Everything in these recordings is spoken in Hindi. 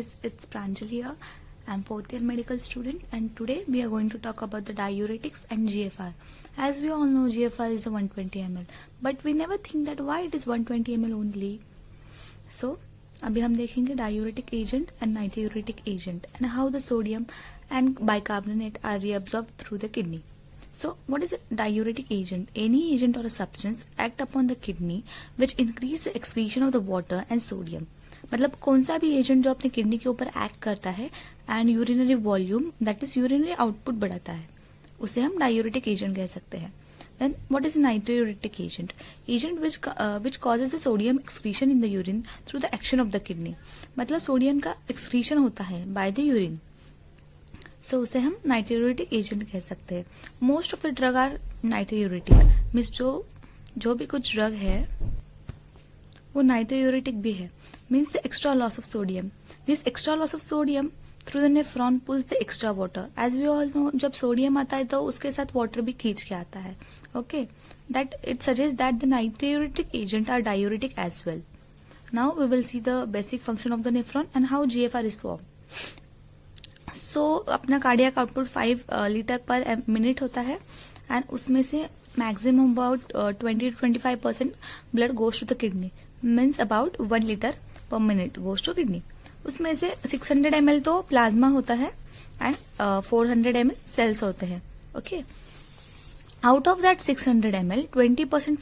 guys, it's Pranjal here. I'm fourth year medical student and today we are going to talk about the diuretics and GFR. As we all know, GFR is a 120 ml, but we never think that why it is 120 ml only. So अभी हम देखेंगे diuretic agent and natriuretic agent and how the sodium and bicarbonate are reabsorbed through the kidney. So what is a diuretic agent? Any agent or a substance act upon the kidney which increase the excretion of the water and sodium. मतलब कौन सा भी एजेंट जो अपने किडनी के ऊपर एक्ट करता है and urinary volume that is urinary output बढ़ाता है, उसे हम डायूरेटिक एजेंट कह सकते हैं. Then what is natriuretic agent? Agent which causes the sodium excretion in the urine through the action of the kidney. मतलब सोडियम का एक्सक्रीशन होता है बाय द यूरिन, सो उसे हम नाइट्रियूरेटिक एजेंट कह सकते हैं. Most of the drug are natriuretic, means जो भी कुछ ड्रग है वो नाइट्रियूरेटिक भी है. Means the extra loss of sodium. This extra loss of sodium through the nephron pulls the extra water. As we all know, जब सोडियम आता है तो उसके साथ वाटर भी खींच के आता है. Okay, that it suggest that the natriuretic agent are diuretic as well. Now we will see the basic function of the nephron and how GFR is form. So अपना cardiac output 5 liter per minute होता है एंड उसमें से maximum about 20-25% blood goes to the kidney. Means about 1 liter per minute goes to kidney. उसमें से 600 ml तो प्लाज्मा होता है एंड 400 ml सेल्स होते हैं. Okay, out of that 600 ml 20%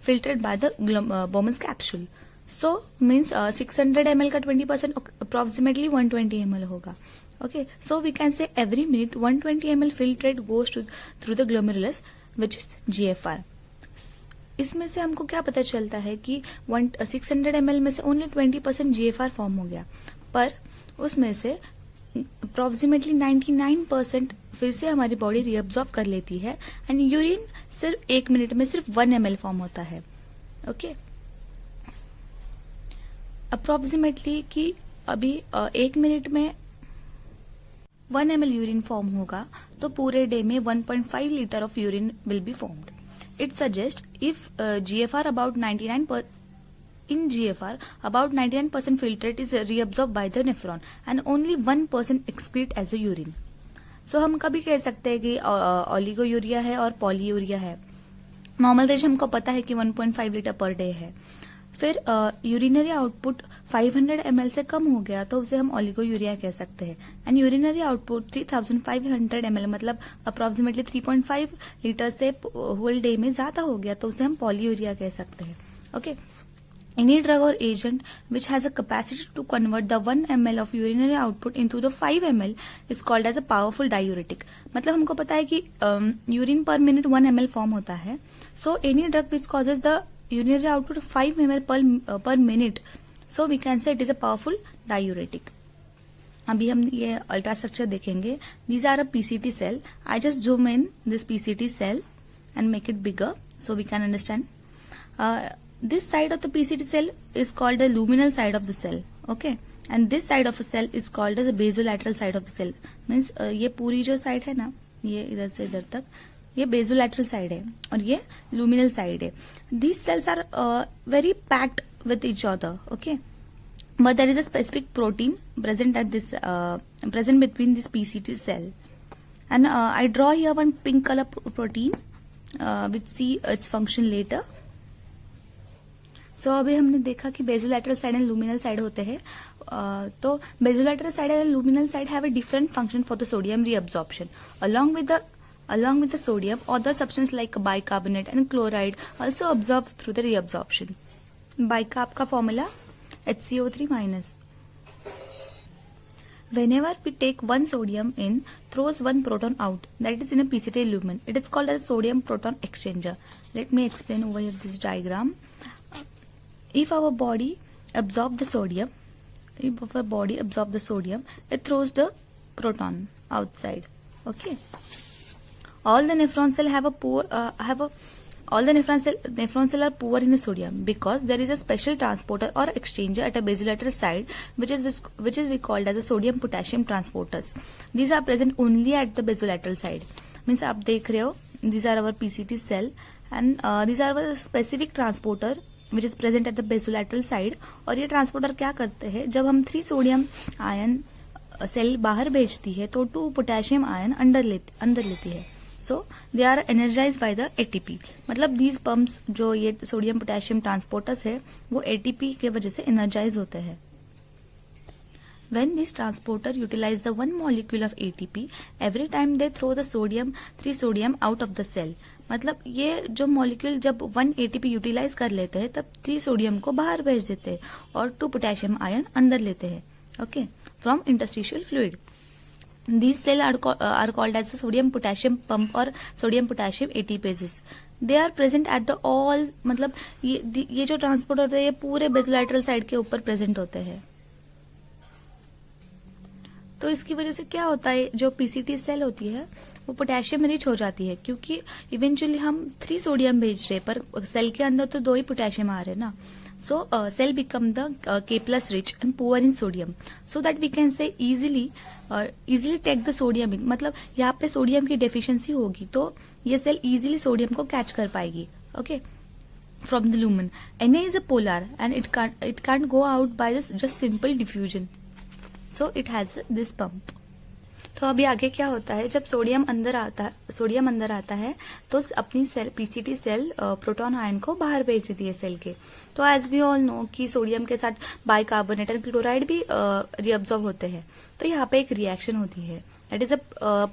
filtered by the Bowman's capsule. So means 600 ml का 20% approximately 120 ml होगा. Okay, so we can say every minute 120 ml filtrate goes through the glomerulus which is GFR. इसमें से हमको क्या पता चलता है कि 600 ml में से ओनली 20% GFR फॉर्म हो गया, पर उसमें से अप्रोक्सीमेटली 99% फिर से हमारी बॉडी रीअब्सॉर्ब कर लेती है एंड यूरिन सिर्फ 1 मिनट में सिर्फ 1 ml फॉर्म होता है. ओके, अप्रोक्सीमेटली कि अभी 1 मिनट में 1 ml यूरिन फॉर्म होगा तो पूरे डे में 1.5 litre of urine will be formed. It suggests if GFR about 99% filtrate is reabsorbed by the nephron and only 1% excrete as a urine. So हम कभी कह सकते हैं कि ओलिगोयूरिया है और पॉलीयूरिया है. नॉर्मल रेंज हमको पता है कि 1.5 लीटर पर डे है. फिर यूरिनरी आउटपुट 500 ml से कम हो गया तो उसे हम ओलिगोयूरिया कह सकते हैं. एंड यूरिनरी आउटपुट 3500 ml मतलब अप्रोक्सीमेटली 3.5 लीटर से होल डे में ज्यादा हो गया तो उसे हम पॉलीयूरिया कह सकते हैं. ओके, एनी ड्रग और agent which has a capacity to convert the 1 ml of urinary output into the 5 ml is called as a powerful diuretic. मतलब हमको पता है कि यूरिन पर मिनट 1 ml फॉर्म होता है. So any drug which causes the urinary output of 5 ml per minute, so we can say it is a powerful diuretic. अभी हम ये अल्ट्रा स्ट्रक्चर देखेंगे. These are a PCT cell. I just zoom in this PCT cell and make it bigger so we can understand. This side of the PCT cell is called the luminal side of the cell. Okay, and this side of a cell is called as the basolateral side of the cell. Means ये पूरी जो साइड है ना, ये इधर से इधर तक, ये बेजोलैटरल साइड है और ये लूमिनल साइड है. These cells are very packed with each other. Okay, but there is a specific protein present between this PCT cell and I draw here one pink color protein which see its function later. So अभी हमने देखा कि basolateral side and luminal side होते हैं. तो basolateral side and luminal side have a different function for the sodium reabsorption. Along with the sodium, other substances like bicarbonate and chloride also absorb through the reabsorption. Bicarb का formula HCO3 minus. Whenever we take one sodium in, throws one proton out, that is in a PCT lumen. It is called as sodium proton exchanger. Let me explain over here this diagram. If our body absorb the sodium, it throws the proton outside. Okay. All the nephron cell nephron cell are poor in sodium because there is a special transporter or exchanger at a basolateral side which is we called as a sodium potassium transporters. These are present only at the basolateral side. Means आप देख रहे हो, these are our PCT cell and these are our specific transporter which is present at the basolateral side. और ये ट्रांसपोर्टर क्या करते हैं, जब हम 3 सोडियम आयन सेल बाहर भेजती है तो 2 पोटेशियम आयन अंदर लेती है। So they are energize by the ATP. मतलब दीज पंप्स, जो ये सोडियम पोटेशियम ट्रांसपोर्टर्स है, वो एटीपी के वजह से एनर्जाइज होते हैं। When this transporter utilize the one molecule of ATP, every time they throw the 3 sodium out of the cell। मतलब ये जो मॉलिक्यूल जब 1 ATP यूटिलाइज कर लेते हैं तब 3 सोडियम को बाहर भेज देते हैं और 2 पोटेशियम आयन अंदर लेते हैं, okay, from interstitial fluid. These cells are called as the sodium potassium pump और sodium potassium ATPases। They are present at the all, मतलब ये जो ट्रांसपोर्ट होते हैं ये पूरे बेसोलैटरल साइड के ऊपर प्रेजेंट होते हैं। तो इसकी वजह से क्या होता है, जो पीसीटी सेल होती है वो पोटेशियम रिच हो जाती है, क्योंकि इवेंचुअली हम 3 सोडियम भेज रहे पर सेल के अंदर तो 2 ही पोटेशियम आ रहे ना। So cell become the K+ rich and poor in sodium, so that we can say easily take the sodium in. मतलब यहाँ पे सोडियम की डेफिशिएंसी होगी तो ये सेल इजिली सोडियम को कैच कर पाएगी, okay, from the lumen. Na is a polar and it can't go out by just simple diffusion, so it has this pump. तो अभी आगे क्या होता है, जब सोडियम अंदर आता है तो अपनी cell PCT cell proton ion को बाहर भेज देती है सेल के। तो एज वी ऑल नो कि सोडियम के साथ बाइकार्बोनेट एंड क्लोराइड भी रीअब्सॉर्ब होते हैं। तो यहाँ पे एक रिएक्शन होती है, that is a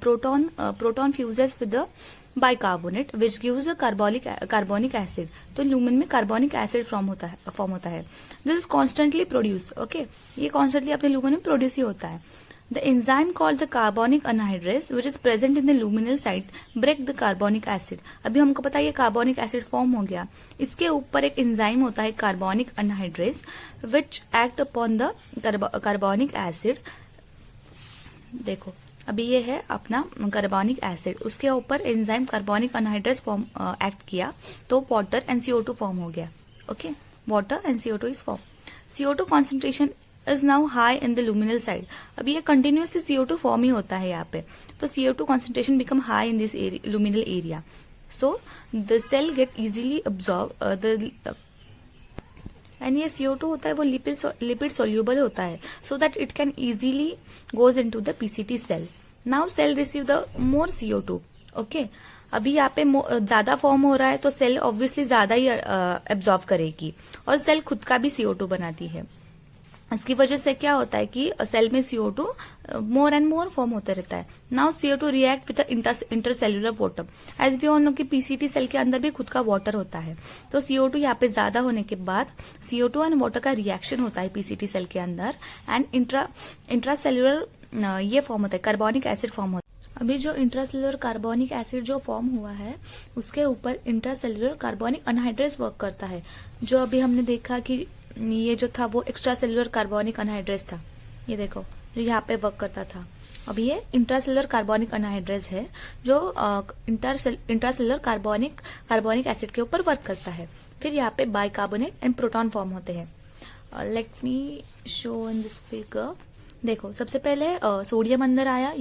proton fuses with the bicarbonate which gives a carbonic acid. तो ल्यूमेन में कार्बोनिक एसिड फॉर्म होता है। This is constantly produce, okay, ये कॉन्स्टेंटली अपने ल्यूमेन में प्रोड्यूस ही होता है। The enzyme called the carbonic anhydrase, which is present in the luminal site, break the carbonic acid। अभी हमको पता है ये कार्बोनिक एसिड फॉर्म हो गया, इसके ऊपर एक एंजाइम होता है carbonic anhydrase which act upon the carbonic acid. देखो अभी ये है अपना कार्बोनिक एसिड, उसके ऊपर enzyme carbonic anhydrase form act किया तो वाटर एंड CO2 फॉर्म हो गया, okay, water and CO2 is form. CO2 concentration is now high in the luminal side. अभी ये कंटिन्यूसली CO2 फॉर्म ही होता है यहाँ पे, तो CO2 concentration become high in this luminal area, so the cell get easily absorb and ये CO2 होता है वो लिपिड सोल्यूबल होता है, so that it can easily goes into the PCT cell. Now cell receive the more CO2, okay. अभी यहाँ पे ज्यादा फॉर्म हो रहा है तो सेल ऑब्वियसली ज्यादा ही एब्जॉर्व करेगी और सेल खुद का भी CO2 बनाती है। इसकी वजह से क्या होता है कि सेल में CO2 more and more form होता रहता है। Now CO2 react with intercellular water. As we all know कि पीसीटी सेल के अंदर भी खुद का वाटर होता है, तो CO2 यहाँ पे ज्यादा होने के बाद CO2 एंड वाटर का रिएक्शन होता है पीसीटी सेल के अंदर एंड इंट्रासेल्युलर ये फॉर्म होता है, कार्बोनिक एसिड फॉर्म होता है। अभी जो इंट्रासेल्युलर कार्बोनिक एसिड जो फॉर्म हुआ है उसके ऊपर इंट्रासेल्युलर कार्बोनिक अनहाइड्रेस वर्क करता है। जो अभी हमने देखा कि ये जो था वो एक्स्ट्रा सेलुलर कार्बोनिक अनहाइड्रेस था, ये देखो जो यहाँ पे वर्क करता था। अब ये इंट्रासेलुलर कार्बोनिक अनहाइड्रेस है जो इंट्रासेलुलर कार्बोनिक एसिड के ऊपर वर्क करता है। फिर यहाँ पे बाइकार्बोनेट एंड प्रोटॉन फॉर्म होते हैं। Let me show in this figure. देखो सबसे पहले सोडियम अंदर आया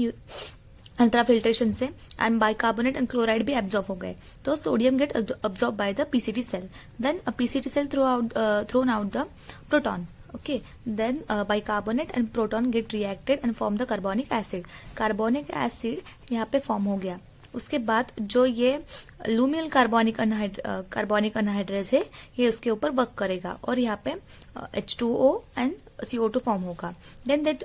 अल्ट्राफिल्ट्रेशन से एंड बाइकार्बोनेट एंड क्लोराइड भी एब्जॉर्ब हो गए, तो sodium get absorb by the PCT cell, then PCT cell thrown out the proton, okay, then bicarbonate and proton get reacted and form the carbonic acid। Carbonic acid यहाँ पे फॉर्म हो गया। उसके बाद जो ये लूमिनल कार्बोनिक अनहाइड्रेस है ये उसके ऊपर वर्क करेगा और यहाँ पे H2O एंड CO2 फॉर्म होगा। Then that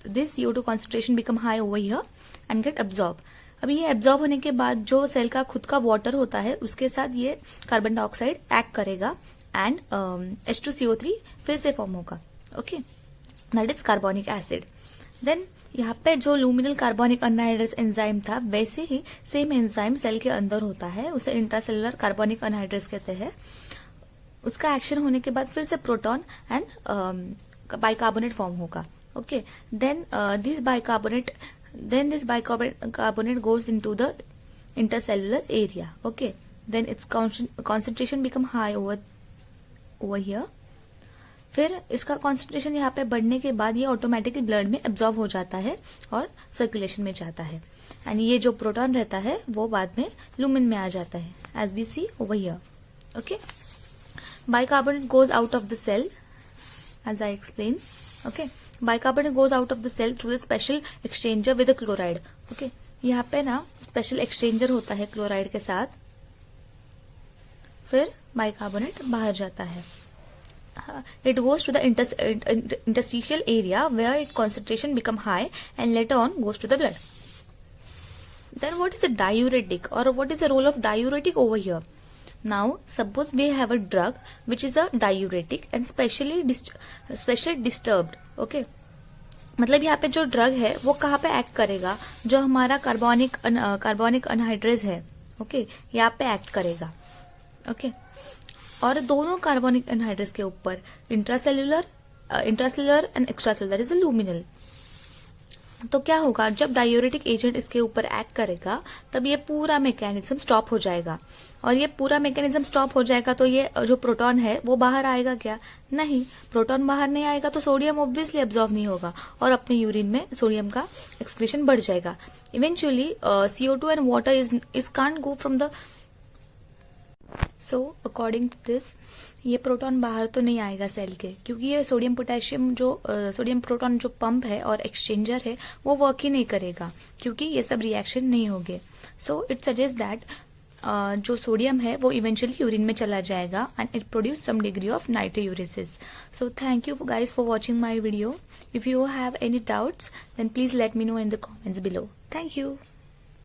this CO2 concentration become high over here and get absorb. अभी ये एब्जॉर्ब होने के बाद जो सेल का खुद का वाटर होता है उसके साथ ये कार्बन डाइऑक्साइड एक्ट करेगा एंड H2CO3 फिर से फॉर्म होगा, okay, that is carbonic acid. Then यहाँ पे जो लूमिनल कार्बोनिक अनहाइड्रेस एंजाइम था वैसे ही सेम एंजाइम सेल के अंदर होता है, उसे इंट्रासेलुलर कार्बोनिक अनहाइड्रेस कहते हैं। उसका एक्शन होने के बाद फिर से प्रोटॉन एंड बाइकार्बोनेट फॉर्म होगा, okay. Then this bicarbonate goes into the intercellular area, okay. Then its concentration become high over here. फिर इसका कॉन्सेंट्रेशन यहाँ पे बढ़ने के बाद ये ऑटोमेटिकली ब्लड में एब्जॉर्ब हो जाता है और सर्कुलेशन में जाता है एंड ये जो प्रोटॉन रहता है वो बाद में लूमिन में आ जाता है as we see over here, okay. bicarbonate goes out of the cell, as I explained. Okay, bicarbonate goes out of the cell through the special exchanger with the chloride. Okay, यहाँ पे ना स्पेशल एक्सचेंजर होता है क्लोराइड के साथ, फिर बाइकार्बोनेट बाहर जाता है. It goes to the interstitial area where its concentration become high and later on goes to the blood. Then what is a diuretic, or what is the role of diuretic over here? Now suppose we have a drug which is a diuretic and specially disturbed. Okay, मतलब यहाँ पे जो ड्रग है वो कहाँ पे एक्ट करेगा, जो हमारा कार्बोनिक अनहाइड्रेज है. ओके, यहाँ पे एक्ट करेगा. ओके, और दोनों कार्बोनिक एनहाइड्रेस के ऊपर इंट्रासेल्युलर एंड एक्स्ट्रासेल्युलर इज लूमिनल. तो क्या होगा, जब डायूरेटिक एजेंट इसके ऊपर एक्ट करेगा तब ये पूरा मैकेनिज्म स्टॉप हो जाएगा. और ये पूरा मैकेनिज्म स्टॉप हो जाएगा तो ये जो प्रोटॉन है वो बाहर आएगा क्या? नहीं, प्रोटॉन बाहर नहीं आएगा तो सोडियम ऑब्वियसली एब्जॉर्ब नहीं होगा और अपने यूरिन में सोडियम का एक्सक्रीशन बढ़ जाएगा. Eventually CO2 and water is can't go from the. So according to this, ये प्रोटॉन बाहर तो नहीं आएगा सेल के, क्योंकि ये सोडियम प्रोटॉन जो पंप है और एक्सचेंजर है वो वर्क ही नहीं करेगा, क्योंकि ये सब रिएक्शन नहीं होंगे. सो इट सजेस्ट दैट जो सोडियम है वो इवेंचुअली यूरिन में चला जाएगा and it produce some degree of natriuresis. So thank you guys for watching my video. If you have any doubts then please let me know in the comments below. Thank you.